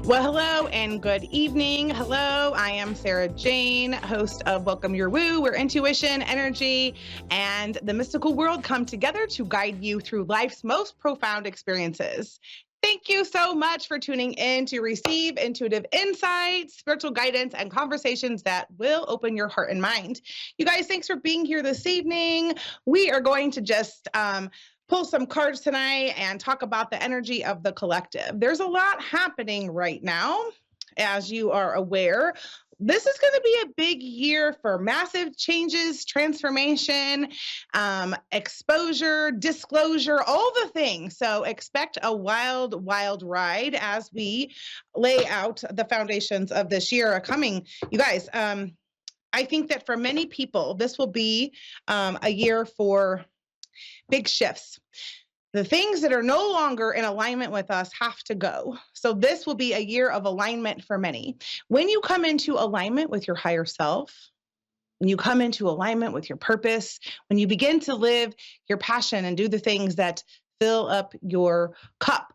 Well, hello and good evening. Hello, I am Sarah Jane, host of Welcome Your Woo, where intuition, energy, and the mystical world come together to guide you through life's most profound experiences. Thank you so much for tuning in to receive intuitive insights, spiritual guidance, and conversations that will open your heart and mind. You guys, thanks for being here this evening. We are going to just pull some cards tonight and talk about the energy of the collective. There's a lot happening right now, as you are aware. This is going to be a big year for massive changes, transformation, exposure, disclosure, all the things. So expect a wild, wild ride as we lay out the foundations of this year coming. You guys, I think that for many people, this will be a year for big shifts. The things that are no longer in alignment with us have to go. So this will be a year of alignment for many. When you come into alignment with your higher self, when you come into alignment with your purpose, when you begin to live your passion and do the things that fill up your cup,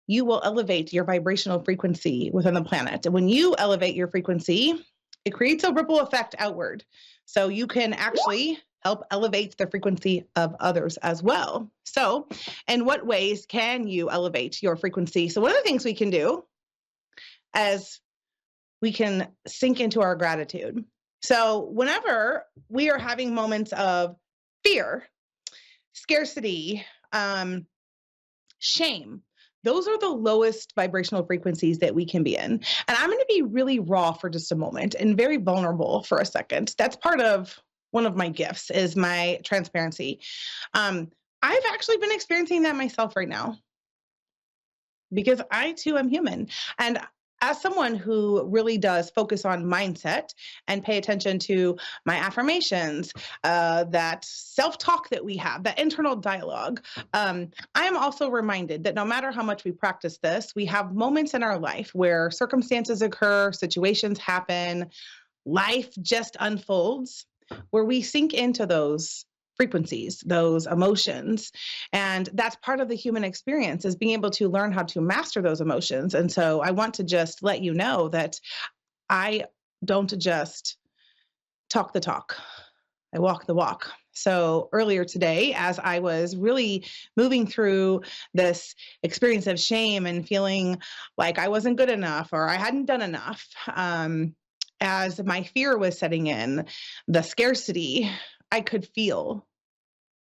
you will elevate your vibrational frequency within the planet. And when you elevate your frequency, it creates a ripple effect outward. So you can actually help elevate the frequency of others as well. So, in what ways can you elevate your frequency? So, one of the things we can do is we can sink into our gratitude. So, whenever we are having moments of fear, scarcity, shame, those are the lowest vibrational frequencies that we can be in. And I'm going to be really raw for just a moment and very vulnerable for a second. That's part of one of my gifts is my transparency. I've actually been experiencing that myself right now because I too am human. And as someone who really does focus on mindset and pay attention to my affirmations, that self-talk that we have, that internal dialogue, I am also reminded that no matter how much we practice this, we have moments in our life where circumstances occur, situations happen, life just unfolds, where we sink into those frequencies, those emotions. And that's part of the human experience is being able to learn how to master those emotions. And so I want to just let you know that I don't just talk the talk. I walk the walk. So earlier today, as I was really moving through this experience of shame and feeling like I wasn't good enough or I hadn't done enough, as my fear was setting in, the scarcity, I could feel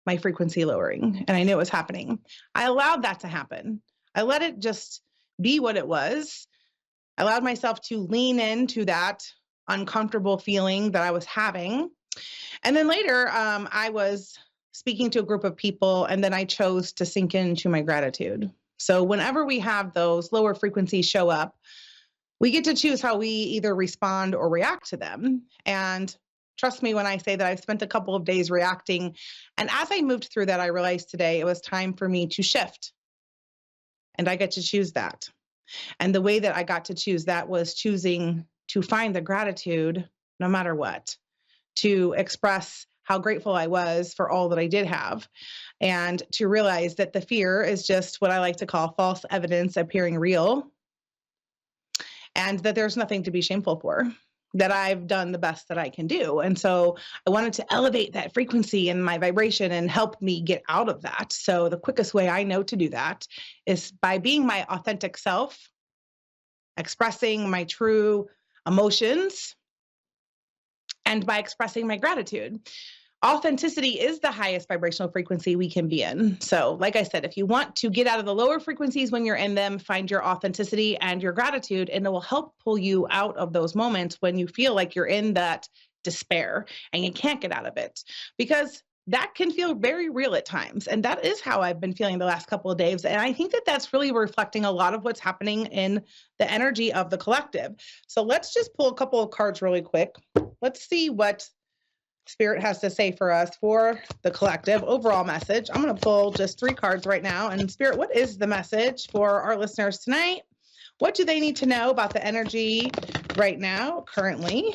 my frequency lowering and I knew it was happening. I allowed that to happen. I let it just be what it was. I allowed myself to lean into that uncomfortable feeling that I was having. And then later, I was speaking to a group of people and then I chose to sink into my gratitude. So whenever we have those lower frequencies show up, we get to choose how we either respond or react to them. And trust me when I say that I've spent a couple of days reacting. And as I moved through that, I realized today it was time for me to shift. And I get to choose that. And the way that I got to choose that was choosing to find the gratitude no matter what, to express how grateful I was for all that I did have, and to realize that the fear is just what I like to call false evidence appearing real, and that there's nothing to be shameful for, that I've done the best that I can do. And so I wanted to elevate that frequency and my vibration and help me get out of that. So the quickest way I know to do that is by being my authentic self, expressing my true emotions, and by expressing my gratitude. Authenticity is the highest vibrational frequency we can be in. So, like I said, if you want to get out of the lower frequencies when you're in them, find your authenticity and your gratitude, and it will help pull you out of those moments when you feel like you're in that despair and you can't get out of it, because that can feel very real at times. And that is how I've been feeling the last couple of days. And I think that that's really reflecting a lot of what's happening in the energy of the collective. So let's just pull a couple of cards really quick. Let's see what Spirit has to say for us for the collective overall message. I'm going to pull just 3 cards right now. And Spirit, what is the message for our listeners tonight? What do they need to know about the energy right now, currently?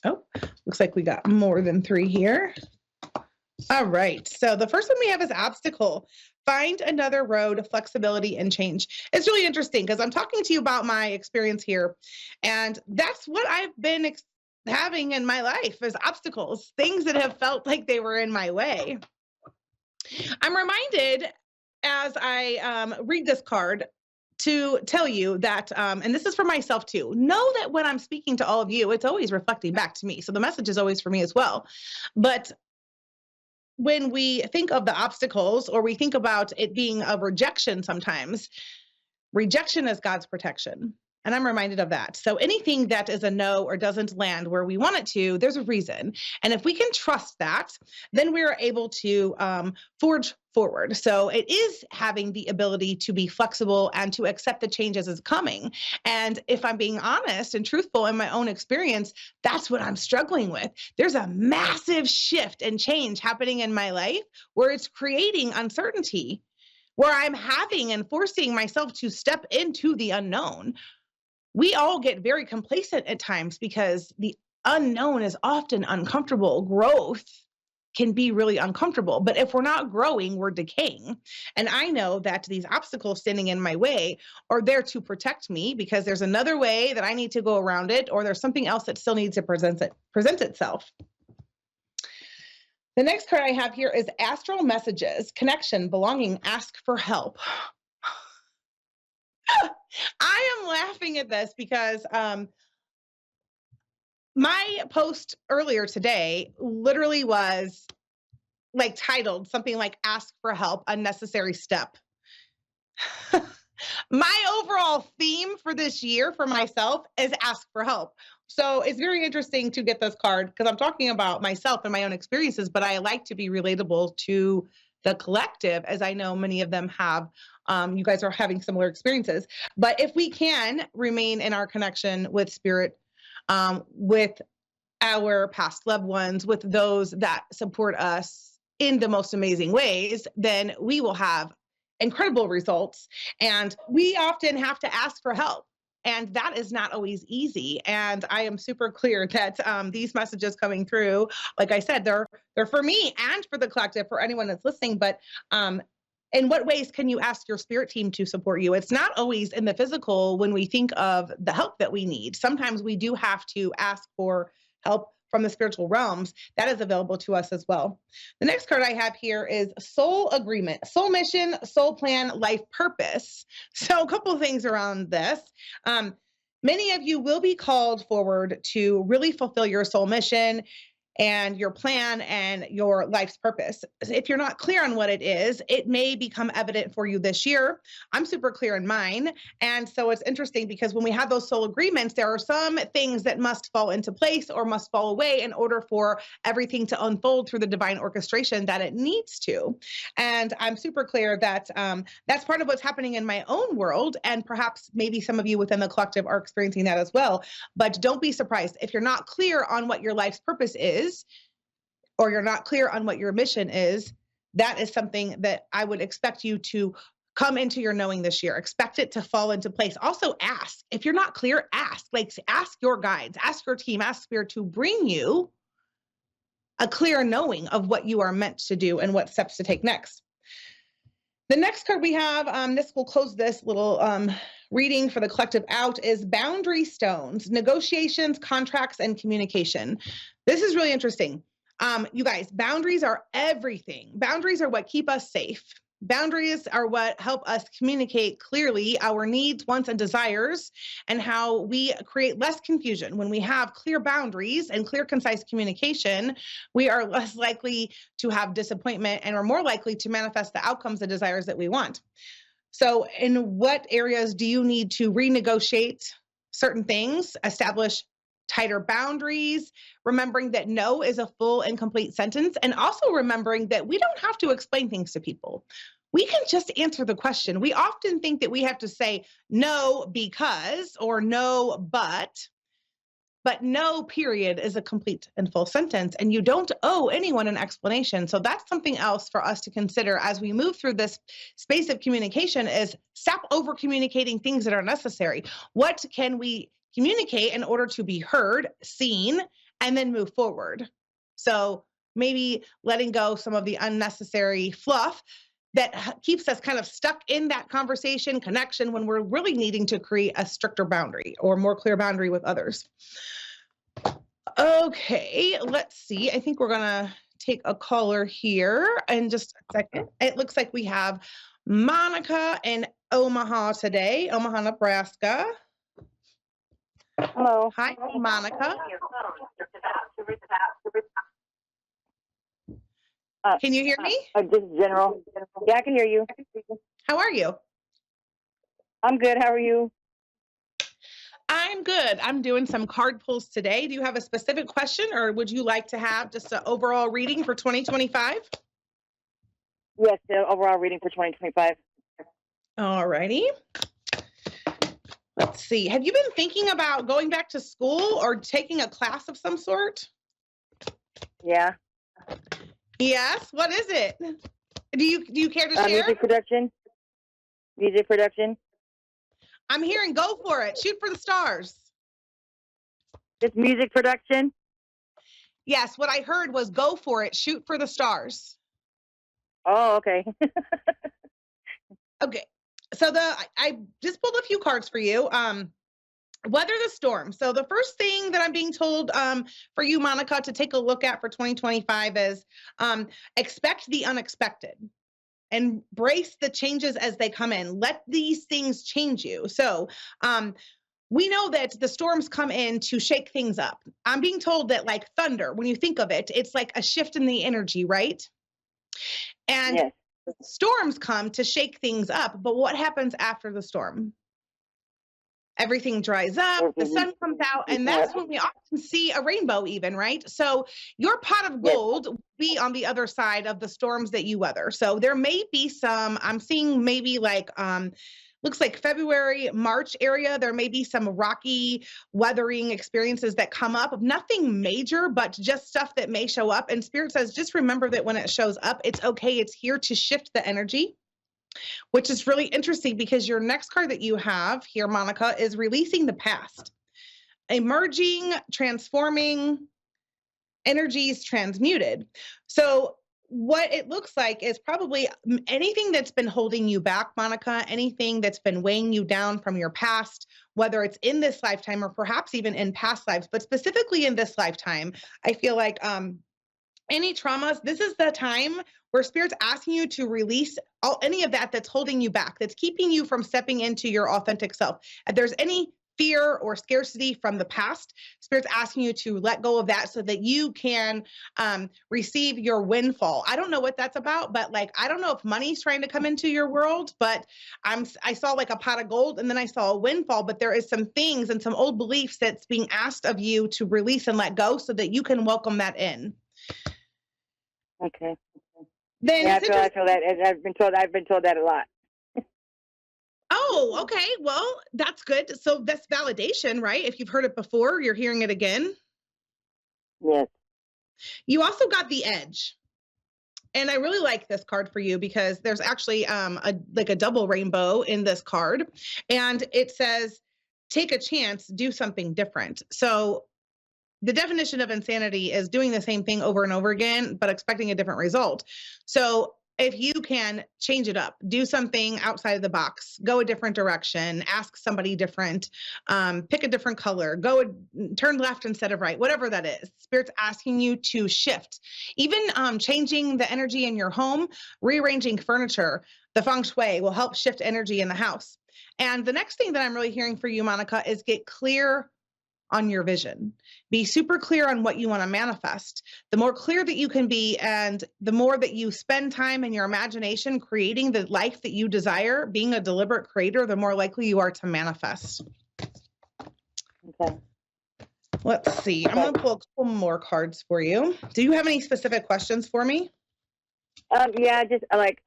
Oh, looks like we got more than 3 here. All right. So the first one we have is obstacle. Find another road, flexibility, and change. It's really interesting because I'm talking to you about my experience here. And that's what I've been having in my life as obstacles, things that have felt like they were in my way. I'm reminded as I read this card to tell you that, and this is for myself too, know that when I'm speaking to all of you, it's always reflecting back to me. So the message is always for me as well. But when we think of the obstacles or we think about it being a rejection sometimes, rejection is God's protection. And I'm reminded of that. So anything that is a no or doesn't land where we want it to, there's a reason. And if we can trust that, then we're able to forge forward. So it is having the ability to be flexible and to accept the changes as coming. And if I'm being honest and truthful in my own experience, that's what I'm struggling with. There's a massive shift and change happening in my life where it's creating uncertainty, where I'm having and forcing myself to step into the unknown. We all get very complacent at times because the unknown is often uncomfortable. Growth can be really uncomfortable, but if we're not growing, we're decaying. And I know that these obstacles standing in my way are there to protect me because there's another way that I need to go around it, or there's something else that still needs to present itself. The next card I have here is Astral Messages, Connection, Belonging, Ask for Help. I am laughing at this because my post earlier today literally was like titled something like Ask for Help, Unnecessary Step. My overall theme for this year for myself is ask for help. So it's very interesting to get this card because I'm talking about myself and my own experiences, but I like to be relatable to the collective, as I know many of them have. You guys are having similar experiences. But if we can remain in our connection with spirit, with our past loved ones, with those that support us in the most amazing ways, then we will have incredible results. And we often have to ask for help. And that is not always easy. And I am super clear that these messages coming through, like I said, they're for me and for the collective, for anyone that's listening. But in what ways can you ask your spirit team to support you? It's not always in the physical when we think of the help that we need. Sometimes we do have to ask for help from the spiritual realms. That is available to us as well. The next card I have here is Soul Agreement, Soul Mission, Soul Plan, Life Purpose. So a couple of things around this. Many of you will be called forward to really fulfill your soul mission and your plan and your life's purpose. If you're not clear on what it is, it may become evident for you this year. I'm super clear in mine. And so it's interesting because when we have those soul agreements, there are some things that must fall into place or must fall away in order for everything to unfold through the divine orchestration that it needs to. And I'm super clear that that's part of what's happening in my own world. And perhaps maybe some of you within the collective are experiencing that as well. But don't be surprised if you're not clear on what your life's purpose is, or you're not clear on what your mission is. That is something that I would expect you to come into your knowing this year. Expect it to fall into place. Also ask. If you're not clear, ask. Like ask your guides, ask your team, ask spirit to bring you a clear knowing of what you are meant to do and what steps to take next. The next card we have, this will close this little reading for the collective out, is Boundary Stones, Negotiations, Contracts, and Communication. This is really interesting. You guys, boundaries are everything. Boundaries are what keep us safe. Boundaries are what help us communicate clearly our needs, wants, and desires, and how we create less confusion. When we have clear boundaries and clear, concise communication, we are less likely to have disappointment and are more likely to manifest the outcomes and desires that we want. So in what areas do you need to renegotiate certain things, establish tighter boundaries, remembering that no is a full and complete sentence, and also remembering that we don't have to explain things to people. We can just answer the question. We often think that we have to say no because, or no but no period is a complete and full sentence, and you don't owe anyone an explanation. So that's something else for us to consider as we move through this space of communication, is stop over communicating things that are necessary. What can we communicate in order to be heard, seen, and then move forward? So maybe letting go some of the unnecessary fluff, that keeps us kind of stuck in that conversation connection when we're really needing to create a stricter boundary or more clear boundary with others. Okay, let's see. I think we're going to take a caller here in just a second. It looks like we have Monica in Omaha today, Omaha, Nebraska. Hello. Hi, Monica. Can you hear me? Just general. Yeah, I can hear you. How are you? I'm good. How are you? I'm good. I'm doing some card pulls today. Do you have a specific question, or would you like to have just an overall reading for 2025? Yes, the overall reading for 2025. All righty. Let's see. Have you been thinking about going back to school or taking a class of some sort? Yeah. Yes. What is it? Do you care to share? Music production. Music production. I'm hearing go for it. Shoot for the stars. Just music production. Yes. What I heard was go for it. Shoot for the stars. Oh, okay. Okay. So I just pulled a few cards for you. Weather the storm. So the first thing that I'm being told for you, Monica, to take a look at for 2025 is expect the unexpected. Embrace the changes as they come in. Let these things change you. So we know that the storms come in to shake things up. I'm being told that like thunder, when you think of it, it's like a shift in the energy, right? And yes. Storms come to shake things up, but what happens after the storm? Everything dries up, the sun comes out, and that's when we often see a rainbow even, right? So your pot of gold will be on the other side of the storms that you weather. So there may be some, I'm seeing maybe like, looks like February, March area, there may be some rocky weathering experiences that come up. Nothing major, but just stuff that may show up. And Spirit says, just remember that when it shows up, it's okay. It's here to shift the energy, which is really interesting because your next card that you have here, Monica, is releasing the past. Emerging, transforming, energies transmuted. So what it looks like is probably anything that's been holding you back, Monica, anything that's been weighing you down from your past, whether it's in this lifetime or perhaps even in past lives, but specifically in this lifetime, I feel like any traumas, this is the time where Spirit's asking you to release any of that that's holding you back, that's keeping you from stepping into your authentic self. If there's any fear or scarcity from the past, Spirit's asking you to let go of that so that you can receive your windfall. I don't know what that's about, but like, I don't know if money's trying to come into your world, but I saw like a pot of gold and then I saw a windfall, but there is some things and some old beliefs that's being asked of you to release and let go so that you can welcome that in. Okay. Then yeah, I feel that. I've been told that a lot. Oh, okay. Well, that's good. So that's validation, right? If you've heard it before, you're hearing it again. Yes. You also got the Edge. And I really like this card for you because there's actually a double rainbow in this card. And it says, take a chance, do something different. So the definition of insanity is doing the same thing over and over again, but expecting a different result. So if you can change it up, do something outside of the box, go a different direction, ask somebody different, pick a different color, turn left instead of right, whatever that is. Spirit's asking you to shift, even changing the energy in your home, rearranging furniture, the feng shui will help shift energy in the house. And the next thing that I'm really hearing for you, Monica, is get clear on your vision. Be super clear on what you want to manifest. The more clear that you can be and the more that you spend time in your imagination creating the life that you desire, being a deliberate creator, the more likely you are to manifest. Okay. Let's see. I'm going to pull a couple more cards for you. Do you have any specific questions for me? Yeah, just like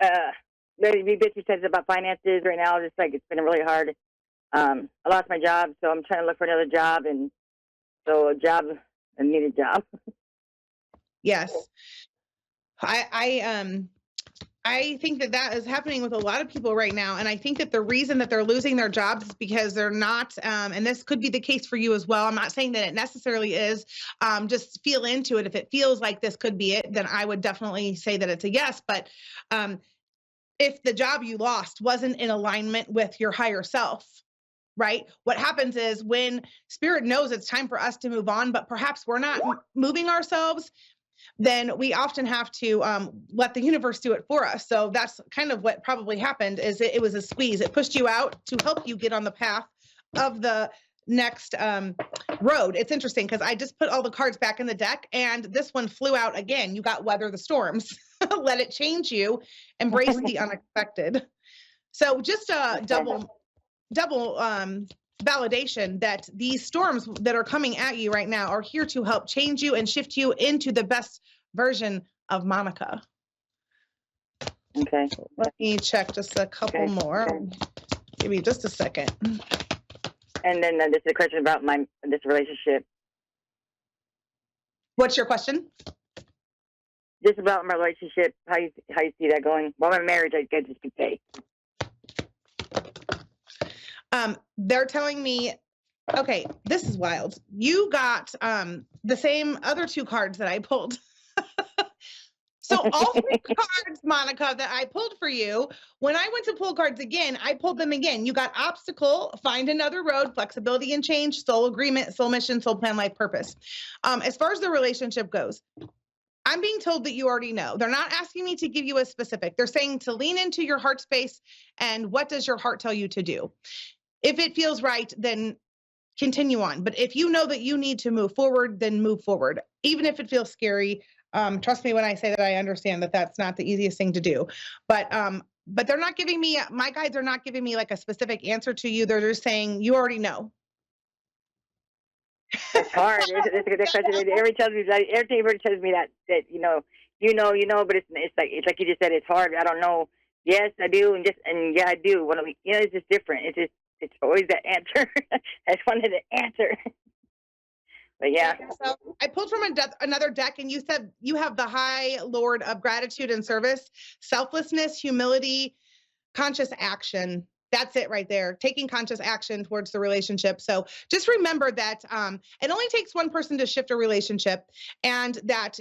maybe bitchy says about finances right now. Just like it's been really hard. I lost my job, so I'm trying to look for another job, and so I need a job. Yes. I think that is happening with a lot of people right now. And I think that the reason that they're losing their jobs is because they're not, and this could be the case for you as well. I'm not saying that it necessarily is, just feel into it. If it feels like this could be it, then I would definitely say that it's a yes. But if the job you lost wasn't in alignment with your higher self, right? What happens is when spirit knows it's time for us to move on, but perhaps we're not moving ourselves, then we often have to let the universe do it for us. So that's kind of what probably happened is it was a squeeze. It pushed you out to help you get on the path of the next road. It's interesting because I just put all the cards back in the deck and this one flew out again. You got weather the storms, let it change you, embrace the unexpected. So just double validation that these storms that are coming at you right now are here to help change you and shift you into the best version of Monica. Okay. Let me check just a couple more. Give me just a second. And then this is a question about this relationship. What's your question? Just about my relationship, how you see that going? Well, my marriage, I guess you could say. They're telling me, okay, this is wild. You got the same other two cards that I pulled. So all three cards, Monica, that I pulled for you, when I went to pull cards again, I pulled them again. You got obstacle, find another road, flexibility and change, soul agreement, soul mission, soul plan, life purpose. As far as the relationship goes, I'm being told that you already know. They're not asking me to give you a specific. They're saying to lean into your heart space and what does your heart tell you to do? If it feels right, then continue on. But if you know that you need to move forward, then move forward. Even if it feels scary, trust me when I say that I understand that that's not the easiest thing to do. But they're not giving me, my guides are not giving me like a specific answer to you. They're just saying, you already know. It's hard. It's a good question. Everybody tells me that you know, but it's like you just said, it's hard. I don't know. Yes, I do, and yeah, I do. It's just different. It's always that answer. I just wanted to answer. But yeah. So I pulled from another deck, and you said you have the High Lord of Gratitude and Service, selflessness, humility, conscious action. That's it right there. Taking conscious action towards the relationship. So just remember that it only takes one person to shift a relationship, and that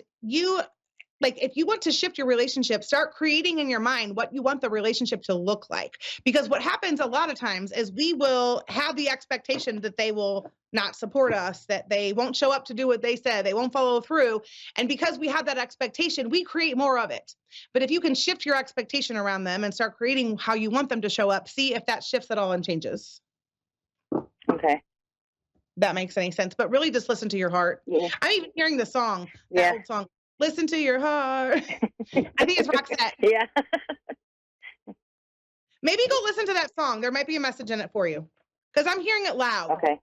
if you want to shift your relationship, start creating in your mind what you want the relationship to look like. Because what happens a lot of times is we will have the expectation that they will not support us, that they won't show up to do what they said, they won't follow through. And because we have that expectation, we create more of it. But if you can shift your expectation around them and start creating how you want them to show up, see if that shifts at all and changes. Okay. That makes any sense. But really just listen to your heart. Yeah. I'm even hearing the song, that old song. Listen to your heart. I think it's Roxette. Yeah. Maybe go listen to that song. There might be a message in it for you. Because I'm hearing it loud. Okay.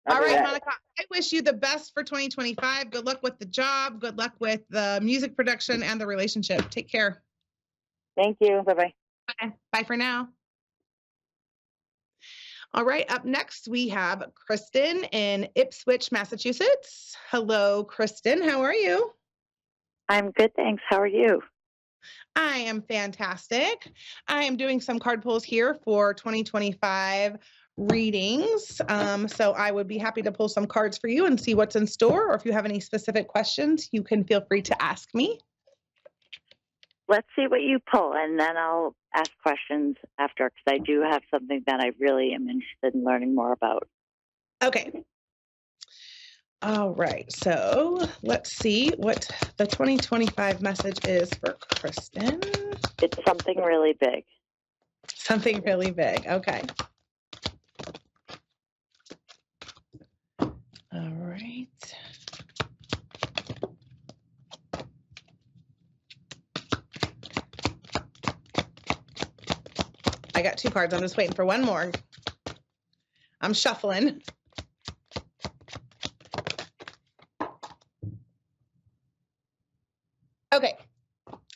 All right, Monica. I wish you the best for 2025. Good luck with the job. Good luck with the music production and the relationship. Take care. Thank you. Bye-bye. Bye. Bye for now. All right, up next, we have Kristen in Ipswich, Massachusetts. Hello, Kristen. How are you? I'm good, thanks. How are you? I am fantastic. I am doing some card pulls here for 2025 readings. So I would be happy to pull some cards for you and see what's in store. Or if you have any specific questions, you can feel free to ask me. Let's see what you pull, and then I'll ask questions after, because I do have something that I really am interested in learning more about. Okay. All right. So let's see what the 2025 message is for Kristen. It's something really big. Something really big. Okay. All right. I got two cards. I'm just waiting for one more. I'm shuffling. Okay.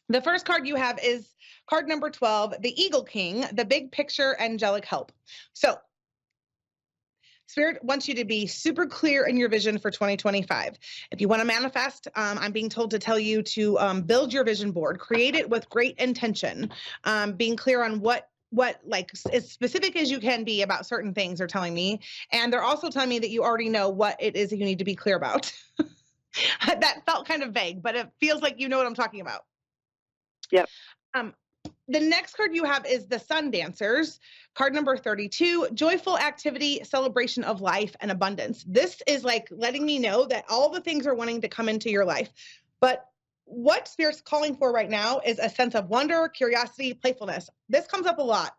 The first card you have is card number 12, the Eagle King, the big picture, angelic help. So Spirit wants you to be super clear in your vision for 2025. If you want to manifest, I'm being told to tell you to build your vision board, create it with great intention, being clear on what like as specific as you can be about certain things they're telling me. And they're also telling me that you already know what it is that you need to be clear about. That felt kind of vague, but it feels like you know what I'm talking about. Yep. The next card you have is the Sun Dancers, card number 32, joyful activity, celebration of life, and abundance. This is like letting me know that all the things are wanting to come into your life. But what Spirit's calling for right now is a sense of wonder, curiosity, playfulness. This comes up a lot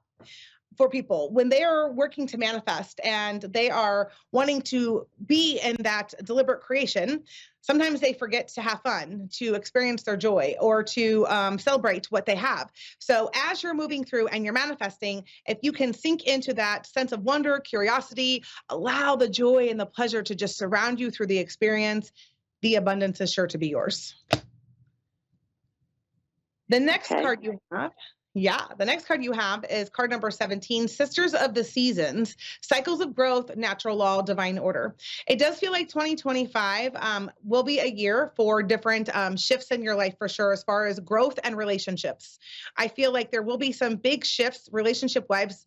for people when they are working to manifest and they are wanting to be in that deliberate creation. Sometimes they forget to have fun, to experience their joy, or to celebrate what they have. So as you're moving through and you're manifesting, if you can sink into that sense of wonder, curiosity, allow the joy and the pleasure to just surround you through the experience, the abundance is sure to be yours. The next card you have, the next card you have is card number 17, Sisters of the Seasons, Cycles of Growth, Natural Law, Divine Order. It does feel like 2025 will be a year for different shifts in your life for sure, as far as growth and relationships. I feel like there will be some big shifts relationship-wise,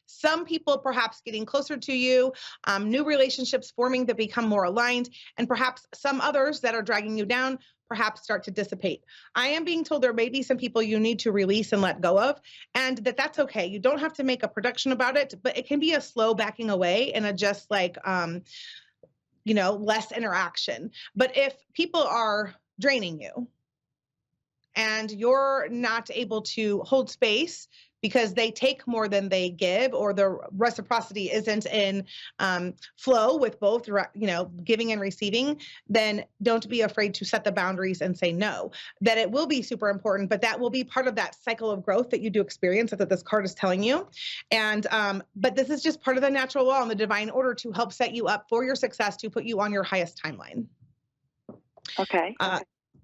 some people perhaps getting closer to you, new relationships forming that become more aligned, and perhaps some others that are dragging you down perhaps start to dissipate. I am being told there may be some people you need to release and let go of, and that's okay. You don't have to make a production about it, but it can be a slow backing away and a just like, less interaction. But if people are draining you and you're not able to hold space because they take more than they give, or the reciprocity isn't in flow with both, giving and receiving, then don't be afraid to set the boundaries and say no. That it will be super important, but that will be part of that cycle of growth that you do experience, that this card is telling you. And but this is just part of the natural law and the divine order to help set you up for your success, to put you on your highest timeline. Okay.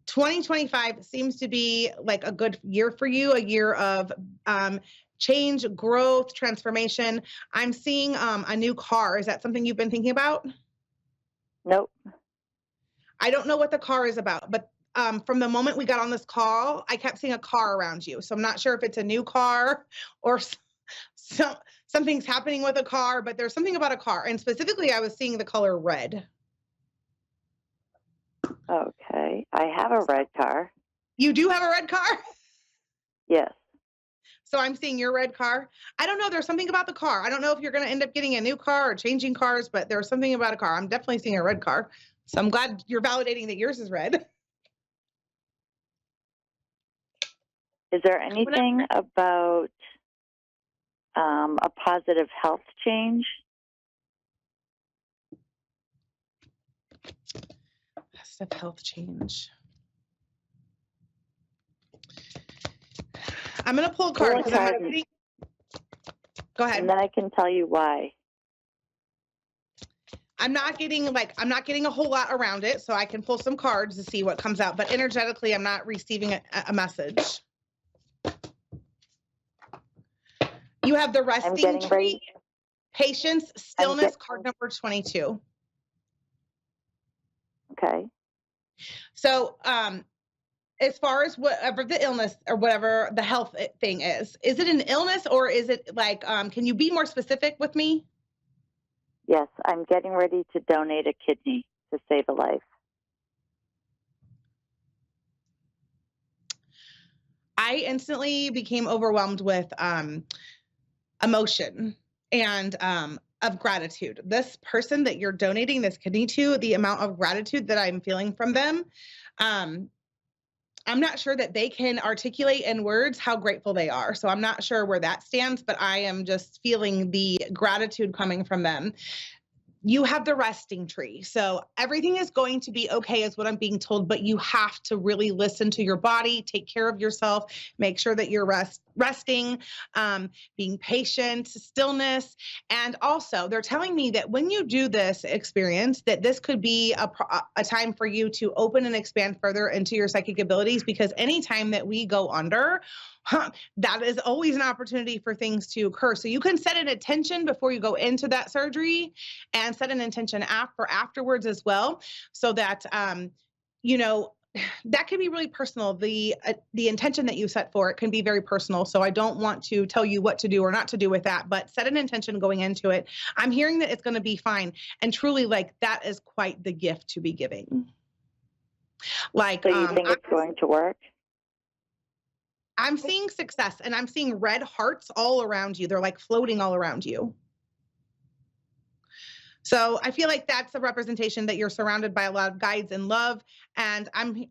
2025 seems to be like a good year for you, a year of change, growth, transformation. I'm seeing a new car. Is that something you've been thinking about? Nope. I don't know what the car is about, but from the moment we got on this call, I kept seeing a car around you. So I'm not sure if it's a new car or something's happening with a car, but there's something about a car. And specifically, I was seeing the color red. Okay. I have a red car. You do have a red car? Yes. So I'm seeing your red car. I don't know. There's something about the car. I don't know if you're going to end up getting a new car or changing cars, but there's something about a car. I'm definitely seeing a red car. So I'm glad you're validating that yours is red. Is there anything about a positive health change? Positive health change. I'm going to pull a card because go ahead. And then I can tell you why. I'm not getting a whole lot around it, so I can pull some cards to see what comes out. But energetically, I'm not receiving a message. You have the resting tree, patience, stillness, card number 22. Okay. So, as far as whatever the illness or whatever the health thing is it an illness, or is it like, can you be more specific with me? Yes, I'm getting ready to donate a kidney to save a life. I instantly became overwhelmed with emotion and of gratitude. This person that you're donating this kidney to, the amount of gratitude that I'm feeling from them, I'm not sure that they can articulate in words how grateful they are. So I'm not sure where that stands, but I am just feeling the gratitude coming from them. You have the resting tree. So everything is going to be okay is what I'm being told, but you have to really listen to your body, take care of yourself, make sure that you're resting, being patient, stillness. And also they're telling me that when you do this experience, that this could be a time for you to open and expand further into your psychic abilities, because anytime that we go under, that is always an opportunity for things to occur. So you can set an intention before you go into that surgery, and set an intention afterwards as well, so that that can be really personal. The intention that you set for it can be very personal. So I don't want to tell you what to do or not to do with that, but set an intention going into it. I'm hearing that it's going to be fine, and truly, like, that is quite the gift to be giving. Like, so you think it's going to work? I'm seeing success, and I'm seeing red hearts all around you. They're like floating all around you. So I feel like that's a representation that you're surrounded by a lot of guides and love. And I'm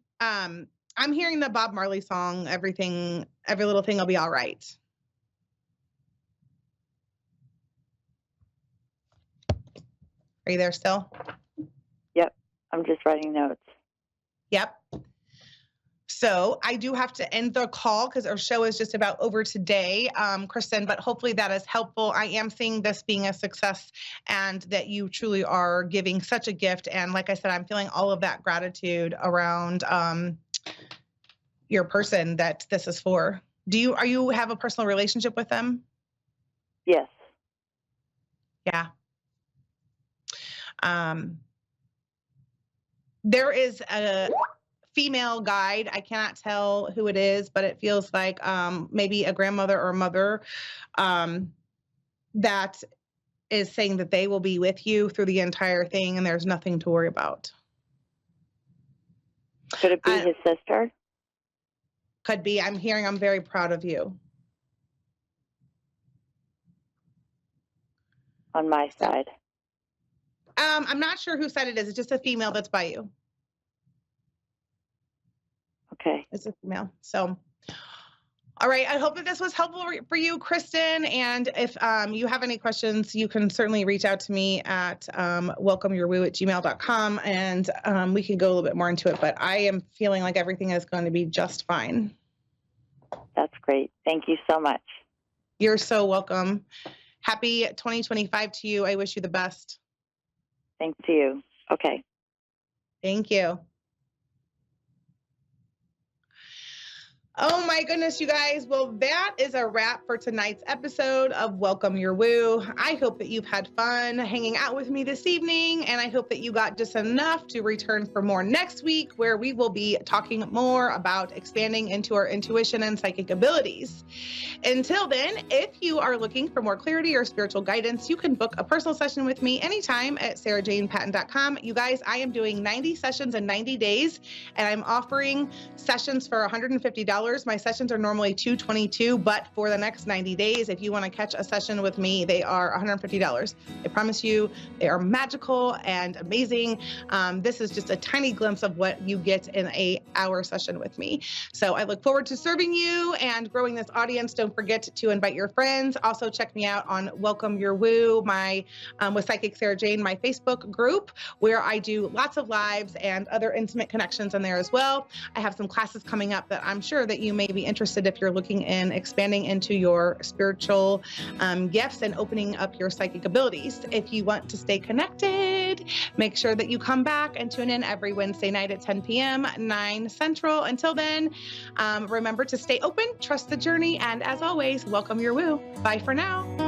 hearing the Bob Marley song, every little thing will be all right. Are you there still? Yep. I'm just writing notes. Yep. So I do have to end the call because our show is just about over today, Kristen, but hopefully that is helpful. I am seeing this being a success and that you truly are giving such a gift. And like I said, I'm feeling all of that gratitude around your person that this is for. Are you have a personal relationship with them? Yes. Yeah. There is a female guide. I cannot tell who it is, but it feels like maybe a grandmother or a mother that is saying that they will be with you through the entire thing and there's nothing to worry about. Could it be his sister? Could be. I'm very proud of you. On my side. I'm not sure whose side it is. It's just a female that's by you. Okay. It's a female. So, all right. I hope that this was helpful for you, Kristen. And if you have any questions, you can certainly reach out to me at welcomeyourwoo@gmail.com and we can go a little bit more into it. But I am feeling like everything is going to be just fine. That's great. Thank you so much. You're so welcome. Happy 2025 to you. I wish you the best. Thanks to you. Okay. Thank you. Oh my goodness, you guys. Well, that is a wrap for tonight's episode of Welcome Your Woo. I hope that you've had fun hanging out with me this evening, and I hope that you got just enough to return for more next week, where we will be talking more about expanding into our intuition and psychic abilities. Until then, if you are looking for more clarity or spiritual guidance, you can book a personal session with me anytime at sarahjanepatton.com. You guys, I am doing 90 sessions in 90 days, and I'm offering sessions for $150. My sessions are normally $222, but for the next 90 days, if you want to catch a session with me, they are $150. I promise you, they are magical and amazing. This is just a tiny glimpse of what you get in an hour session with me. So I look forward to serving you and growing this audience. Don't forget to invite your friends. Also check me out on Welcome Your Woo, my with Psychic Sarah Jane, my Facebook group, where I do lots of lives and other intimate connections in there as well. I have some classes coming up that I'm sure that you may be interested if you're looking in expanding into your spiritual gifts and opening up your psychic abilities. If you want to stay connected, make sure that you come back and tune in every Wednesday night at 10 p.m., 9 Central. Until then, remember to stay open, trust the journey, and as always, welcome your woo. Bye for now.